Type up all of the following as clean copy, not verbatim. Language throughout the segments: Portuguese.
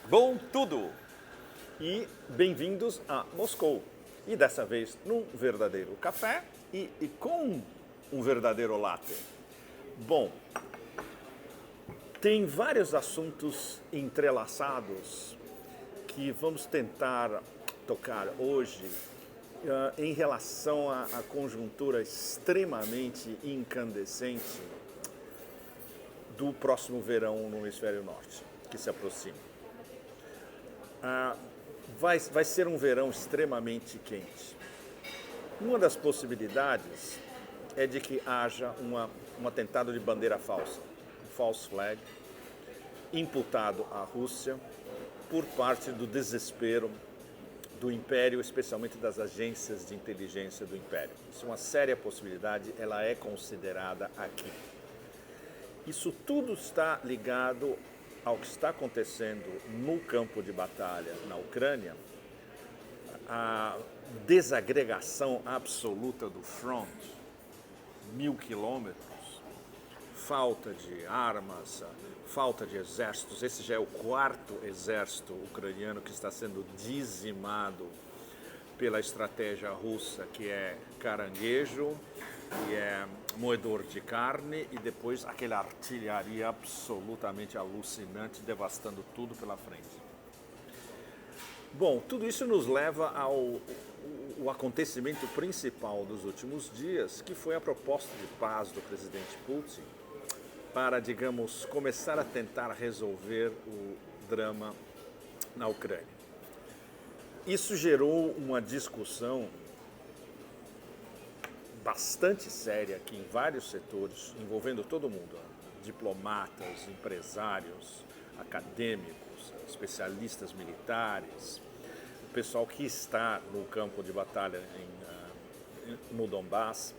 Bom tudo! E bem-vindos a Moscou. E dessa vez num verdadeiro café e com um verdadeiro latte. Bom, tem vários assuntos entrelaçados que vamos tentar tocar hoje em relação à conjuntura extremamente incandescente do próximo verão no hemisfério norte, que se aproxima. Vai ser um verão extremamente quente. Uma das possibilidades é de que haja um atentado de bandeira falsa, um false flag, imputado à Rússia por parte do desespero do Império, especialmente das agências de inteligência do Império. Isso é uma séria possibilidade, ela é considerada aqui. Isso tudo está ligado ao que está acontecendo no campo de batalha na Ucrânia, a desagregação absoluta do front, 1000 quilômetros, falta de armas, falta de exércitos. Esse já é o quarto exército ucraniano que está sendo dizimado pela estratégia russa, que é caranguejo, que é moedor de carne e depois aquela artilharia absolutamente alucinante, devastando tudo pela frente. Bom, tudo isso nos leva ao acontecimento principal dos últimos dias, que foi a proposta de paz do presidente Putin para, digamos, começar a tentar resolver o drama na Ucrânia. Isso gerou uma discussão bastante séria aqui em vários setores, envolvendo todo mundo, diplomatas, empresários, acadêmicos, especialistas militares, o pessoal que está no campo de batalha no Donbass.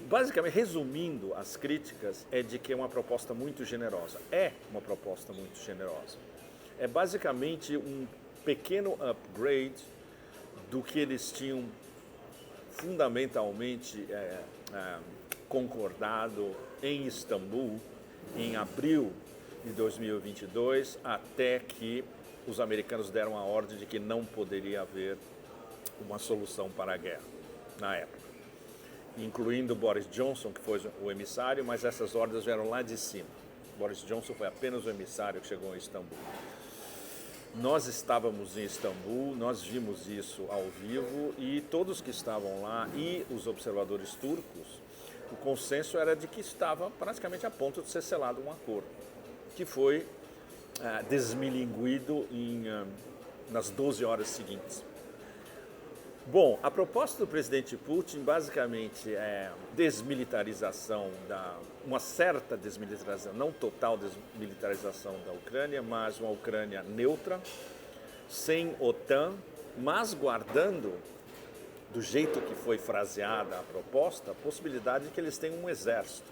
Basicamente, resumindo as críticas, é de que é uma proposta muito generosa. É uma proposta muito generosa. É basicamente um pequeno upgrade do que eles tinham fundamentalmente concordado em Istambul em abril de 2022, até que os americanos deram a ordem de que não poderia haver uma solução para a guerra na época, incluindo Boris Johnson, que foi o emissário, mas essas ordens vieram lá de cima. Boris Johnson foi apenas o emissário que chegou em Istambul. Nós estávamos em Istambul, nós vimos isso ao vivo e todos que estavam lá e os observadores turcos, o consenso era de que estava praticamente a ponto de ser selado um acordo, que foi desmilinguido nas 12 horas seguintes. Bom, a proposta do presidente Putin basicamente é desmilitarização, uma certa desmilitarização, não total desmilitarização da Ucrânia, mas uma Ucrânia neutra, sem OTAN, mas guardando, do jeito que foi fraseada a proposta, a possibilidade de que eles tenham um exército.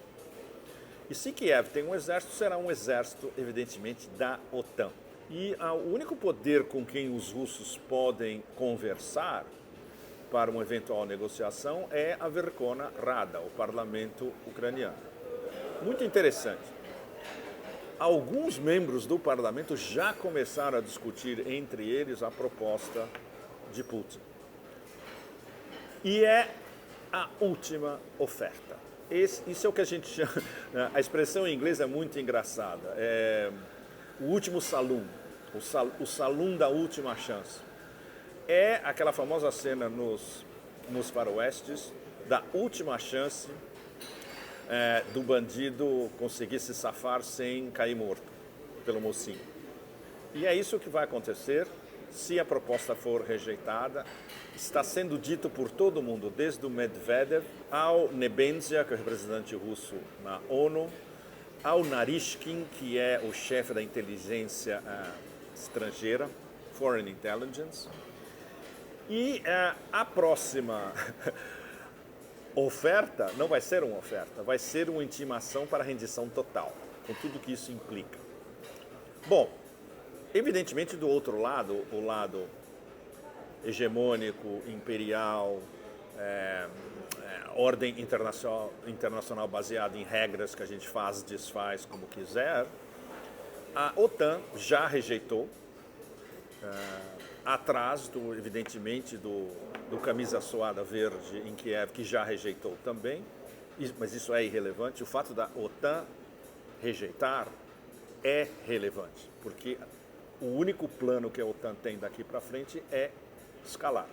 E se Kiev tem um exército, será um exército, evidentemente, da OTAN. E o único poder com quem os russos podem conversar para uma eventual negociação é a Verkhovna Rada, o parlamento ucraniano. Muito interessante. Alguns membros do parlamento já começaram a discutir entre eles a proposta de Putin. E é a última oferta. Isso é o que a gente chama, a expressão em inglês é muito engraçada, é o último saloon, o saloon da última chance. É aquela famosa cena nos faroestes da última chance do bandido conseguir se safar sem cair morto pelo mocinho. E é isso que vai acontecer se a proposta for rejeitada. Está sendo dito por todo mundo, desde o Medvedev ao Nebenzia, que é o representante russo na ONU, ao Narishkin, que é o chefe da inteligência estrangeira, Foreign Intelligence. E a próxima oferta não vai ser uma oferta, vai ser uma intimação para a rendição total, com tudo que isso implica. Bom, evidentemente do outro lado, o lado hegemônico, imperial, ordem internacional baseada em regras que a gente faz, desfaz como quiser, A OTAN já rejeitou, atrás, evidentemente, do camisa suada verde em Kiev, que já rejeitou também, mas isso é irrelevante. O fato da OTAN rejeitar é relevante, porque o único plano que a OTAN tem daqui para frente é escalar.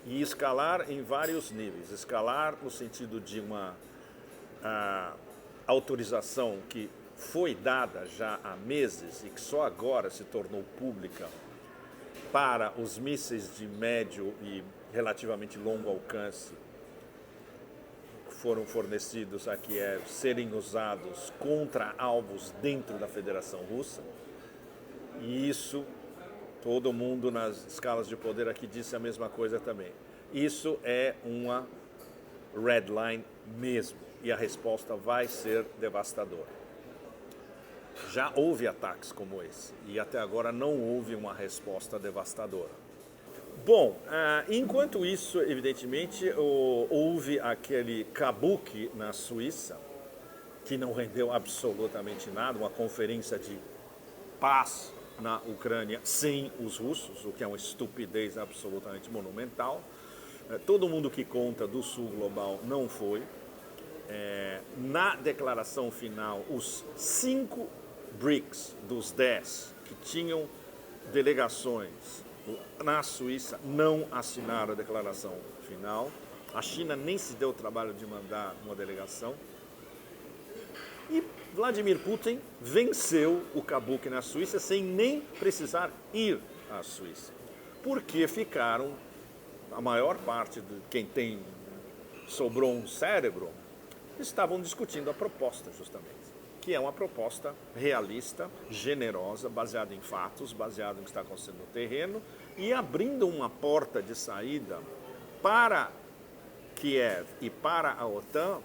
E escalar em vários níveis. Escalar no sentido de uma autorização que foi dada já há meses e que só agora se tornou pública para os mísseis de médio e relativamente longo alcance que foram fornecidos a Kiev serem usados contra alvos dentro da Federação Russa. E isso, todo mundo nas escalas de poder aqui disse a mesma coisa também. Isso é uma red line mesmo, e a resposta vai ser devastadora. Já houve ataques como esse, e até agora não houve uma resposta devastadora. Bom, enquanto isso, evidentemente, houve aquele kabuki na Suíça, que não rendeu absolutamente nada, uma conferência de paz na Ucrânia sem os russos, o que é uma estupidez absolutamente monumental. Todo mundo que conta do Sul Global não foi. Na declaração final, os 5 BRICS dos 10 que tinham delegações na Suíça não assinaram a declaração final. A China nem se deu o trabalho de mandar uma delegação. E Vladimir Putin venceu o kabuki na Suíça sem nem precisar ir à Suíça. Porque ficaram, a maior parte de quem sobrou um cérebro, estavam discutindo a proposta justamente, que é uma proposta realista, generosa, baseada em fatos, baseada no que está acontecendo no terreno e abrindo uma porta de saída para Kiev e para a OTAN,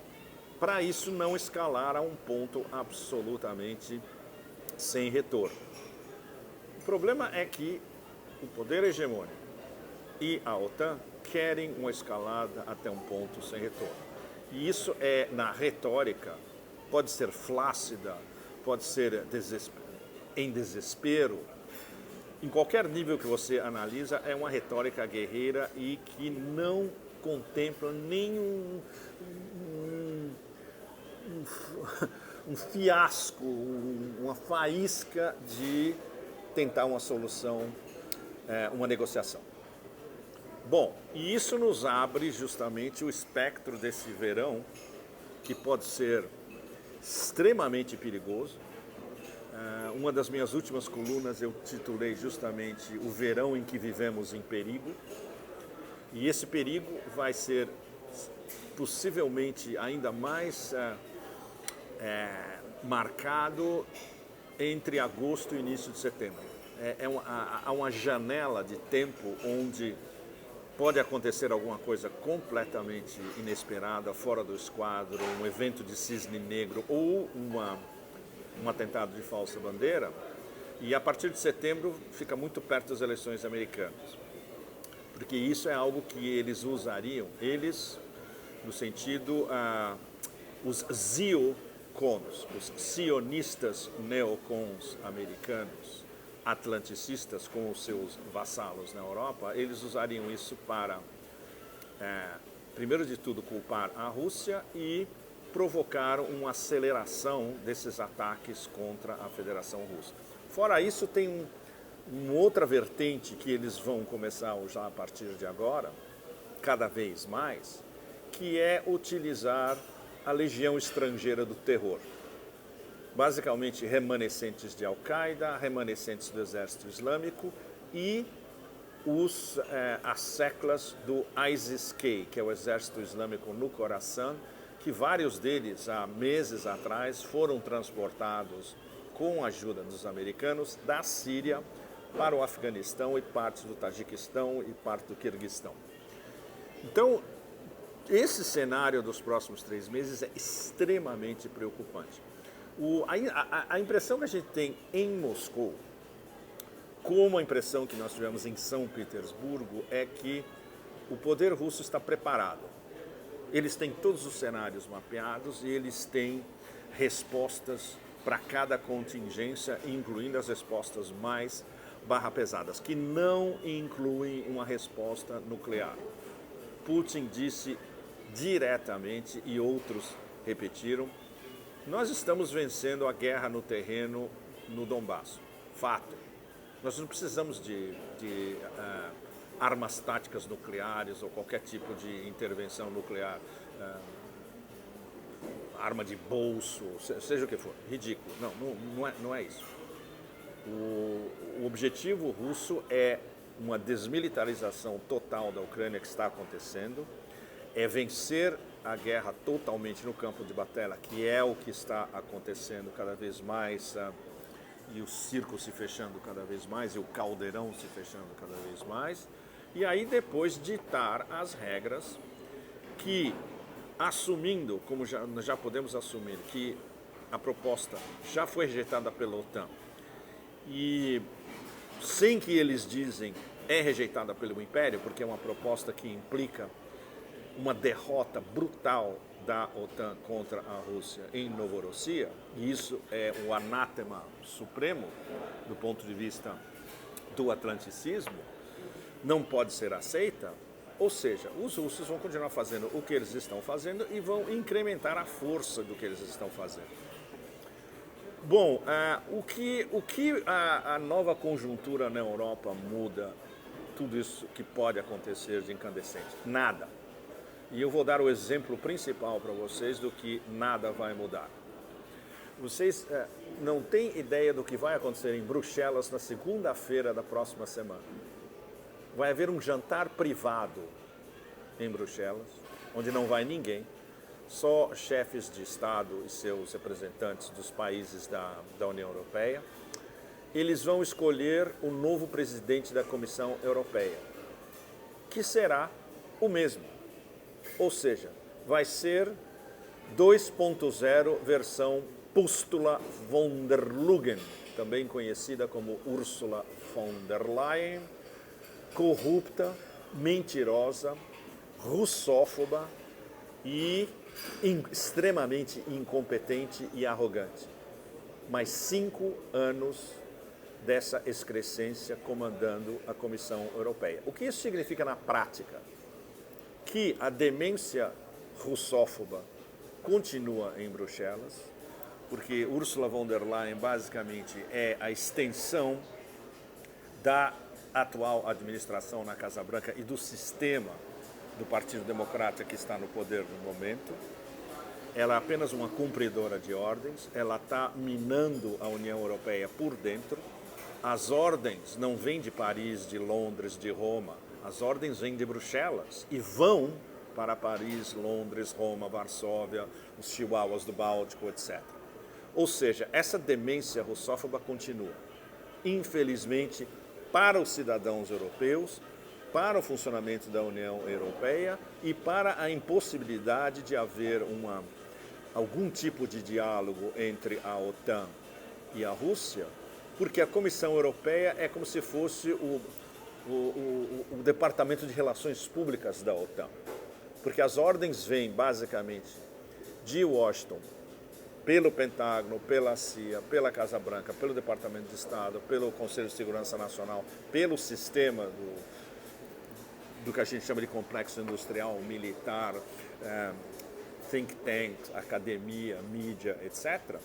para isso não escalar a um ponto absolutamente sem retorno. O problema é que o poder hegemônico e a OTAN querem uma escalada até um ponto sem retorno. E isso na retórica, pode ser flácida, pode ser em desespero. Em qualquer nível que você analisa, é uma retórica guerreira e que não contempla nenhum um fiasco, uma faísca de tentar uma solução, uma negociação. Bom, e isso nos abre justamente o espectro desse verão, que pode ser extremamente perigoso. Uma das minhas últimas colunas eu titulei justamente O Verão em que Vivemos em Perigo. E esse perigo vai ser possivelmente ainda mais marcado entre agosto e início de setembro. Há uma janela de tempo onde pode acontecer alguma coisa completamente inesperada, fora do esquadro, um evento de cisne negro ou um atentado de falsa bandeira. E a partir de setembro fica muito perto das eleições americanas. Porque isso é algo que eles usariam, no sentido, os ziocons, os sionistas neocons americanos, atlanticistas com os seus vassalos na Europa, eles usariam isso para, primeiro de tudo, culpar a Rússia e provocar uma aceleração desses ataques contra a Federação Russa. Fora isso, tem uma outra vertente que eles vão começar a usar a partir de agora, cada vez mais, que é utilizar a legião estrangeira do terror. Basicamente remanescentes de Al-Qaeda, remanescentes do Exército Islâmico e as seclas do ISIS-K, que é o Exército Islâmico no Khorasan, que vários deles, há meses atrás, foram transportados com a ajuda dos americanos da Síria para o Afeganistão e partes do Tajiquistão e parte do Quirguistão. Então, esse cenário dos próximos 3 meses é extremamente preocupante. A impressão que a gente tem em Moscou, como a impressão que nós tivemos em São Petersburgo, é que o poder russo está preparado. Eles têm todos os cenários mapeados e eles têm respostas para cada contingência, incluindo as respostas mais pesadas, que não incluem uma resposta nuclear. Putin disse diretamente, e outros repetiram, nós estamos vencendo a guerra no terreno no Donbass. Fato. Nós não precisamos de armas táticas nucleares ou qualquer tipo de intervenção nuclear, arma de bolso, seja o que for. Ridículo. Não é isso. O objetivo russo é uma desmilitarização total da Ucrânia que está acontecendo, é vencer a guerra totalmente no campo de batalha, que é o que está acontecendo cada vez mais, e o circo se fechando cada vez mais, e o caldeirão se fechando cada vez mais, e aí depois ditar as regras que, assumindo, como já podemos assumir, que a proposta já foi rejeitada pela OTAN, e sem que eles dizem é rejeitada pelo Império, porque é uma proposta que implica uma derrota brutal da OTAN contra a Rússia em Novorossiya, e isso é o anátema supremo do ponto de vista do atlanticismo, não pode ser aceita, ou seja, os russos vão continuar fazendo o que eles estão fazendo e vão incrementar a força do que eles estão fazendo. Bom, o que a nova conjuntura na Europa muda tudo isso que pode acontecer de incandescente? Nada. E eu vou dar o exemplo principal para vocês do que nada vai mudar. Vocês não têm ideia do que vai acontecer em Bruxelas na segunda-feira da próxima semana. Vai haver um jantar privado em Bruxelas, onde não vai ninguém, só chefes de Estado e seus representantes dos países da União Europeia. Eles vão escolher o novo presidente da Comissão Europeia, que será o mesmo. Ou seja, vai ser 2.0 versão Pústula von der Leyen, também conhecida como Ursula von der Leyen, corrupta, mentirosa, russófoba e extremamente incompetente e arrogante. Mais 5 anos dessa excrescência comandando a Comissão Europeia. O que isso significa na prática? Que a demência russófoba continua em Bruxelas, porque Ursula von der Leyen basicamente é a extensão da atual administração na Casa Branca e do sistema do Partido Democrata que está no poder no momento. Ela é apenas uma cumpridora de ordens, ela está minando a União Europeia por dentro. As ordens não vêm de Paris, de Londres, de Roma, as ordens vêm de Bruxelas e vão para Paris, Londres, Roma, Varsóvia, os chihuahuas do Báltico, etc. Ou seja, essa demência russófoba continua. Infelizmente, para os cidadãos europeus, para o funcionamento da União Europeia e para a impossibilidade de haver algum tipo de diálogo entre a OTAN e a Rússia, porque a Comissão Europeia é como se fosse o Departamento de Relações Públicas da OTAN, porque as ordens vêm basicamente de Washington, pelo Pentágono, pela CIA, pela Casa Branca, pelo Departamento de Estado, pelo Conselho de Segurança Nacional, pelo sistema do que a gente chama de complexo industrial, militar, think tanks, academia, mídia, etc.,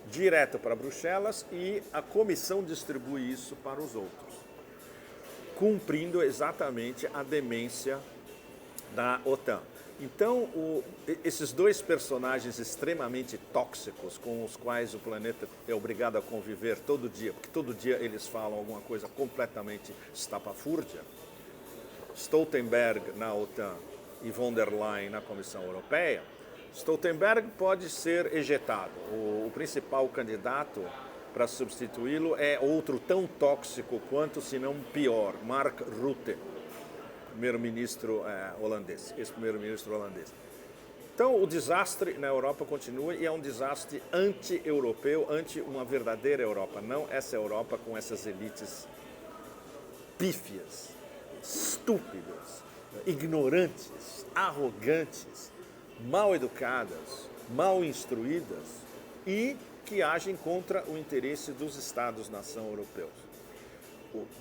direto para Bruxelas, e a comissão distribui isso para os outros, cumprindo exatamente a demência da OTAN. Então, esses dois personagens extremamente tóxicos com os quais o planeta é obrigado a conviver todo dia, porque todo dia eles falam alguma coisa completamente estapafúrdia, Stoltenberg na OTAN e von der Leyen na Comissão Europeia, Stoltenberg pode ser ejetado. O principal candidato para substituí-lo é outro tão tóxico quanto, se não pior, Mark Rutte, primeiro-ministro holandês, ex-primeiro-ministro holandês. Então, o desastre na Europa continua e é um desastre anti-europeu, anti uma verdadeira Europa, não essa Europa com essas elites pífias, estúpidas, ignorantes, arrogantes, mal educadas, mal instruídas e que agem contra o interesse dos Estados-nação europeus.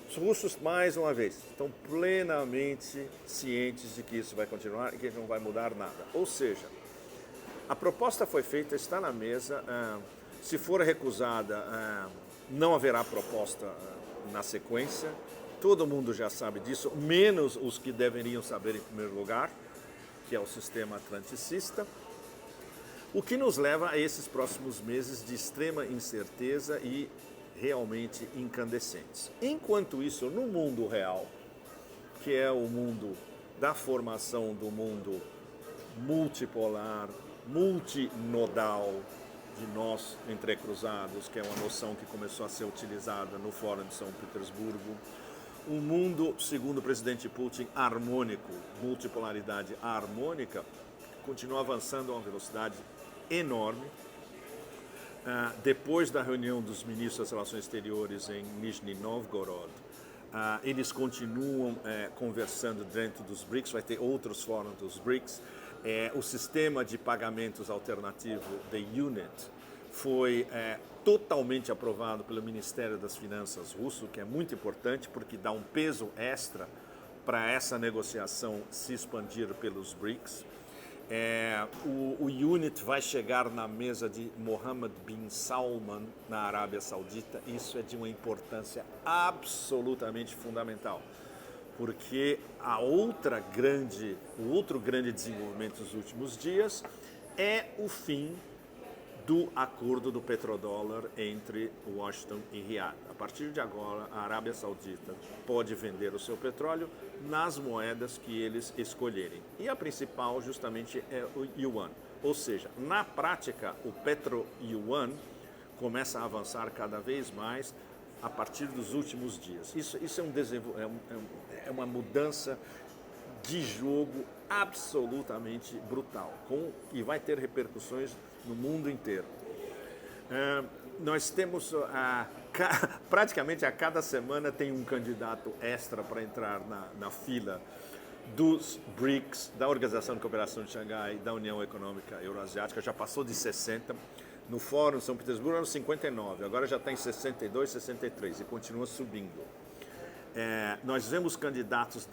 Os russos, mais uma vez, estão plenamente cientes de que isso vai continuar e que não vai mudar nada. Ou seja, a proposta foi feita, está na mesa. Se for recusada, não haverá proposta na sequência. Todo mundo já sabe disso, menos os que deveriam saber em primeiro lugar, que é o sistema atlanticista. O que nos leva a esses próximos meses de extrema incerteza e realmente incandescentes. Enquanto isso, no mundo real, que é o mundo da formação do mundo multipolar, multinodal, de nós entrecruzados, que é uma noção que começou a ser utilizada no Fórum de São Petersburgo, um mundo, segundo o presidente Putin, harmônico, multipolaridade harmônica, continua avançando a uma velocidade enorme. Depois da reunião dos ministros das Relações Exteriores em Nizhny Novgorod, eles continuam conversando dentro dos BRICS, vai ter outros fóruns dos BRICS. O sistema de pagamentos alternativo, the UNIT, foi totalmente aprovado pelo Ministério das Finanças russo, que é muito importante porque dá um peso extra para essa negociação se expandir pelos BRICS. O UNIT vai chegar na mesa de Mohammed bin Salman, na Arábia Saudita. Isso é de uma importância absolutamente fundamental, porque o outro grande desenvolvimento dos últimos dias é o fim do acordo do petrodólar entre Washington e Riad. A partir de agora, a Arábia Saudita pode vender o seu petróleo nas moedas que eles escolherem. E a principal, justamente, é o yuan. Ou seja, na prática, o petro-yuan começa a avançar cada vez mais a partir dos últimos dias. Isso é uma mudança de jogo absolutamente brutal e vai ter repercussões no mundo inteiro. Nós temos praticamente a cada semana tem um candidato extra para entrar na fila dos BRICS, da Organização de Cooperação de Xangai, da União Econômica Euroasiática. Já passou de 60. No Fórum São Petersburgo eram 59, agora já está em 62, 63 e continua subindo. Nós vemos candidatos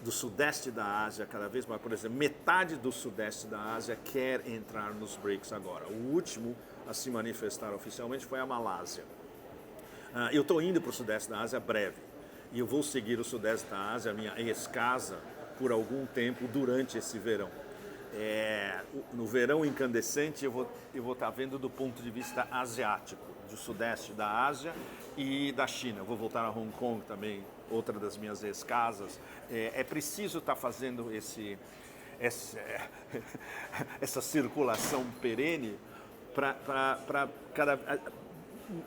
do sudeste da Ásia cada vez mais. Por exemplo, metade do sudeste da Ásia quer entrar nos BRICS agora. O último a se manifestar oficialmente foi a Malásia. Eu estou indo para o sudeste da Ásia breve e eu vou seguir o sudeste da Ásia, a minha ex-casa, por algum tempo durante esse verão. No verão incandescente eu vou estar vendo do ponto de vista asiático, do sudeste da Ásia e da China. Eu vou voltar a Hong Kong também, outra das minhas ex-casas. É preciso estar fazendo essa circulação perene para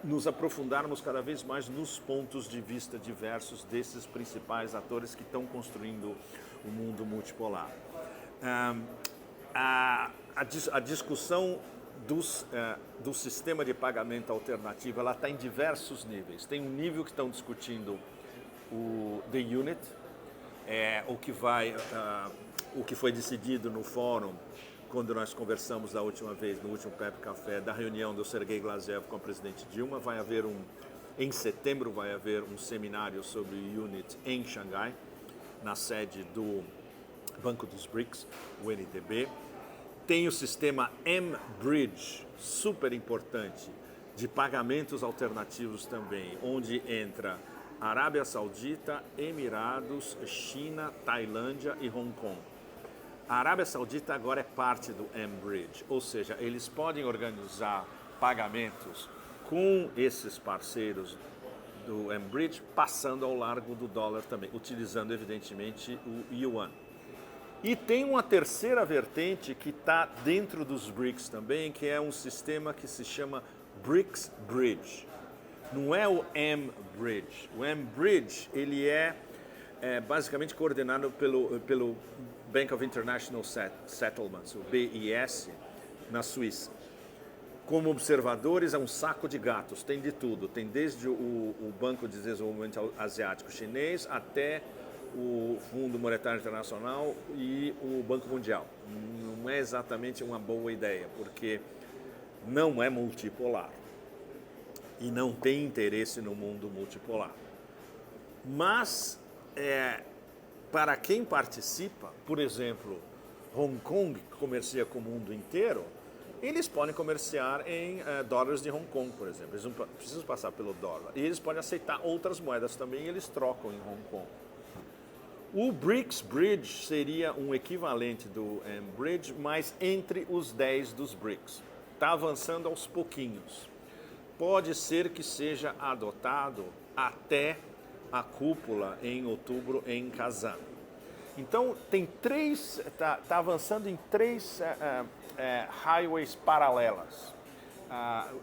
nos aprofundarmos cada vez mais nos pontos de vista diversos desses principais atores que estão construindo o mundo multipolar. A discussão do sistema de pagamento alternativo, ela está em diversos níveis. Tem um nível que estão discutindo o The Unit, o que foi decidido no fórum quando nós conversamos da última vez, no último PEP Café, da reunião do Sergei Glaziev com a presidente Dilma. Em setembro vai haver um seminário sobre o UNIT em Xangai, na sede do Banco dos BRICS, o NDB. Tem o sistema M-Bridge, super importante, de pagamentos alternativos também, onde entra Arábia Saudita, Emirados, China, Tailândia e Hong Kong. A Arábia Saudita agora é parte do M-Bridge, ou seja, eles podem organizar pagamentos com esses parceiros do M-Bridge, passando ao largo do dólar também, utilizando evidentemente o yuan. E tem uma terceira vertente que está dentro dos BRICS também, que é um sistema que se chama BRICS Bridge. Não é o M-Bridge. O M-Bridge ele é basicamente coordenado pelo Bank of International Settlements, o BIS, na Suíça. Como observadores, é um saco de gatos, tem de tudo. Tem desde o Banco de Desenvolvimento Asiático Chinês até o Fundo Monetário Internacional e o Banco Mundial. Não é exatamente uma boa ideia, porque não é multipolar e não tem interesse no mundo multipolar. Mas, para quem participa, por exemplo, Hong Kong, que comercia com o mundo inteiro, eles podem comerciar em dólares de Hong Kong, por exemplo. Eles não precisam passar pelo dólar. E eles podem aceitar outras moedas também e eles trocam em Hong Kong. O BRICS Bridge seria um equivalente do Bridge, mas entre os 10 dos BRICS. Está avançando aos pouquinhos. Pode ser que seja adotado até a cúpula em outubro em Kazan. Então, tem está avançando em 3 highways paralelas.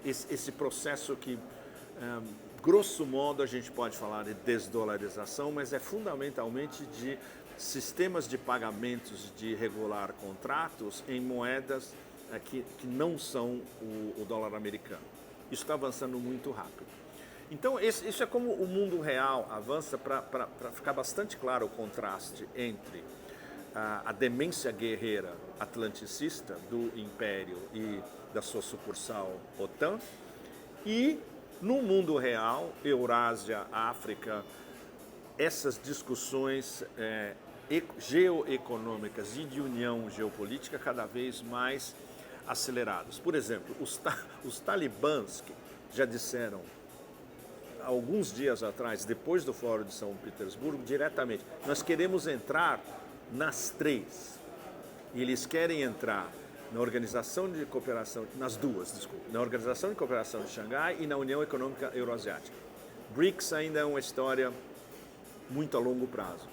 Esse processo que, grosso modo, a gente pode falar de desdolarização, mas é fundamentalmente de sistemas de pagamentos de regular contratos em moedas que não são o dólar americano. Isso está avançando muito rápido. Então, isso é como o mundo real avança para ficar bastante claro o contraste entre a demência guerreira atlanticista do Império e da sua sucursal OTAN e, no mundo real, Eurásia, África, essas discussões geoeconômicas e de união geopolítica cada vez mais aceleradas. Por exemplo, os talibãs que já disseram alguns dias atrás, depois do Fórum de São Petersburgo, diretamente, nós queremos entrar nas 3. E eles querem entrar na Organização de Cooperação, nas 2, desculpa, na Organização de Cooperação de Xangai e na União Econômica Euroasiática. BRICS ainda é uma história muito a longo prazo.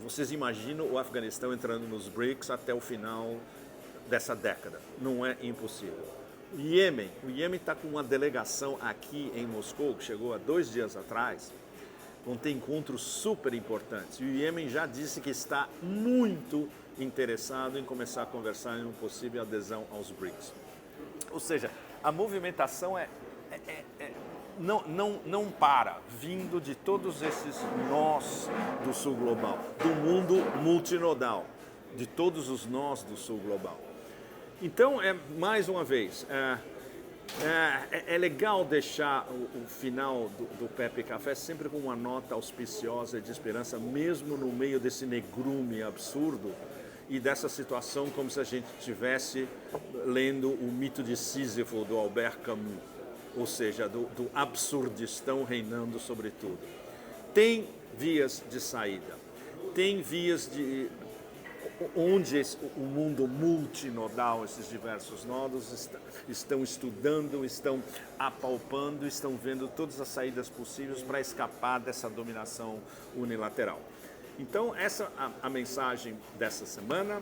Vocês imaginam o Afeganistão entrando nos BRICS até o final dessa década. Não é impossível. O Iêmen está com uma delegação aqui em Moscou, que chegou há 2 dias atrás, vão ter encontros super importantes. E o Iêmen já disse que está muito interessado em começar a conversar em uma possível adesão aos BRICS. Ou seja, a movimentação não para, vindo de todos esses nós do sul global, do mundo multinodal, de todos os nós do sul global. Então, mais uma vez, é legal deixar o final do Pepe Café sempre com uma nota auspiciosa de esperança, mesmo no meio desse negrume absurdo e dessa situação como se a gente estivesse lendo o mito de Sísifo do Albert Camus, ou seja, do absurdistão reinando sobre tudo. Tem vias de saída, tem vias de onde o mundo multinodal, esses diversos nodos, estão estudando, estão apalpando, estão vendo todas as saídas possíveis para escapar dessa dominação unilateral. Então, essa é a mensagem dessa semana.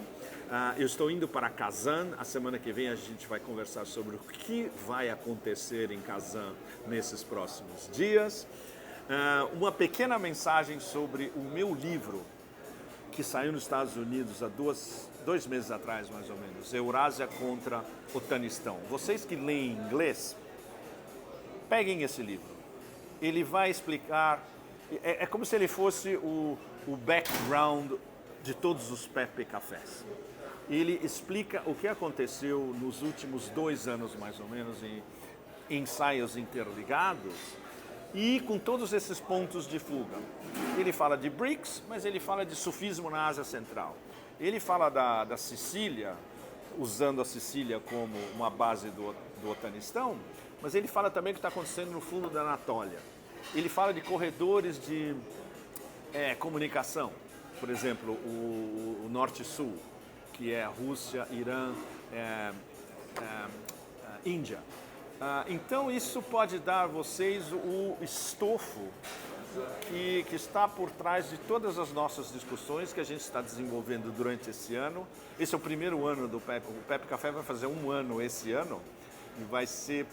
Eu estou indo para Kazan. A semana que vem a gente vai conversar sobre o que vai acontecer em Kazan nesses próximos dias. Uma pequena mensagem sobre o meu livro, que saiu nos Estados Unidos há 2 meses atrás, mais ou menos, Eurásia contra Otanistão. Vocês que leem inglês, peguem esse livro. Ele vai explicar, é como se ele fosse o background de todos os Pepe Cafés. Ele explica o que aconteceu nos últimos 2 anos, mais ou menos, em ensaios interligados, e com todos esses pontos de fuga. Ele fala de BRICS, mas ele fala de sufismo na Ásia Central. Ele fala da Sicília, usando a Sicília como uma base do Otanistão, mas ele fala também o que está acontecendo no fundo da Anatólia. Ele fala de corredores de comunicação, por exemplo, o Norte-Sul, que é Rússia, Irã, Índia. Então, isso pode dar a vocês o estofo que está por trás de todas as nossas discussões que a gente está desenvolvendo durante esse ano. Esse é o primeiro ano do Pepe. O Pepe Café vai fazer 1 ano esse ano e vai ser...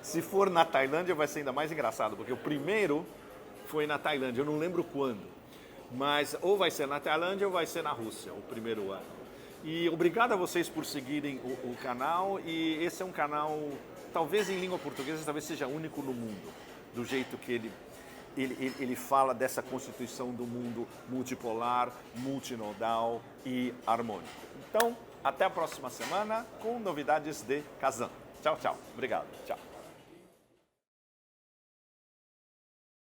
Se for na Tailândia, vai ser ainda mais engraçado, porque o primeiro foi na Tailândia, eu não lembro quando. Mas ou vai ser na Tailândia ou vai ser na Rússia, o primeiro ano. E obrigado a vocês por seguirem o canal, e esse é um canal, talvez em língua portuguesa, talvez seja único no mundo, do jeito que ele fala dessa constituição do mundo multipolar, multinodal e harmônico. Então, Até a próxima semana com novidades de Kazan. Tchau, tchau. Obrigado. Tchau.